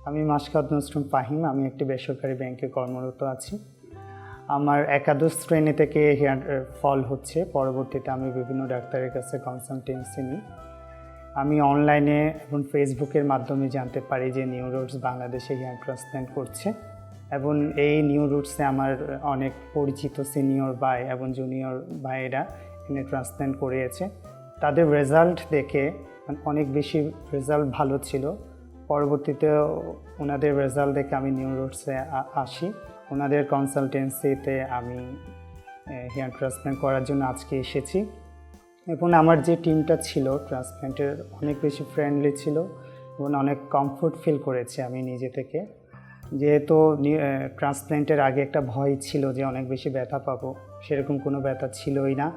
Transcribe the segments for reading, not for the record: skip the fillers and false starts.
আমি মাশকাত নসরুন ফাহিম। আমি একটি বেসরকারি ব্যাংকে কর্মরত আছি। আমার একাদশ শ্রেণী থেকে হেয়ার ফল হচ্ছে। পরবর্তীতে আমি বিভিন্ন ডাক্তারের কাছে কনসালটেন্সি নিই। আমি অনলাইনে এবং ফেসবুকের মাধ্যমে জানতে পারি যে নিউ রুটস বাংলাদেশে হেয়ার ট্রান্সপ্ল্যান্ট করছে, এবং এই নিউ রুটসে আমার অনেক পরিচিত সিনিয়র ভাই এবং জুনিয়র ভাইয়েরা এখানে ট্রান্সপ্ল্যান্ট করিয়েছে। তাদের রেজাল্ট দেখে অনেক বেশি রেজাল্ট ভালো ছিল। পরবর্তীতে ওনাদের রেজাল্ট দেখে আমি নিউ রুটসে আসি। ওনাদের কনসালটেন্সিতে আমি হেয়ার ট্রান্সপ্ল্যান্ট করার জন্য আজকে এসেছি, এবং আমার যে টিমটা ছিল ট্রান্সপ্ল্যান্টের অনেক বেশি ফ্রেন্ডলি ছিল এবং অনেক কমফোর্ট ফিল করেছি আমি নিজে থেকে। যেহেতু ট্রান্সপ্ল্যান্টের আগে একটা ভয় ছিল যে অনেক বেশি ব্যথা পাবো, সেরকম কোনো ব্যথা ছিলই না।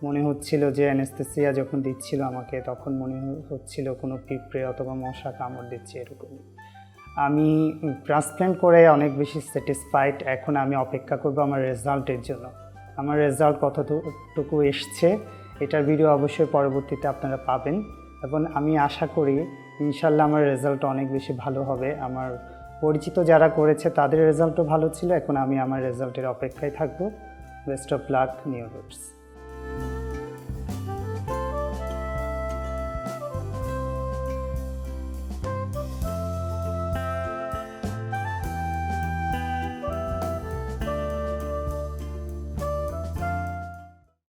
মনে হচ্ছিল যে অ্যানেস্থেসিয়া যখন দিচ্ছিল আমাকে, তখন মনে হচ্ছিল কোনো পিঁপড়ে অথবা মশা কামড় দিচ্ছে এরকম। আমি ট্রান্সপ্ল্যান্ট করে অনেক বেশি স্যাটিসফাইড। এখন আমি অপেক্ষা করব আমার রেজাল্টের জন্য। আমার রেজাল্ট কতটুকু এসছে এটার ভিডিও অবশ্যই পরবর্তীতে আপনারা পাবেন, এবং আমি আশা করি ইনশাল্লাহ আমার রেজাল্ট অনেক বেশি ভালো হবে। আমার পরিচিত যারা করেছে তাদের রেজাল্টও ভালো ছিল। এখন আমি আমার রেজাল্টের অপেক্ষায় থাকবো। Best of luck new roots.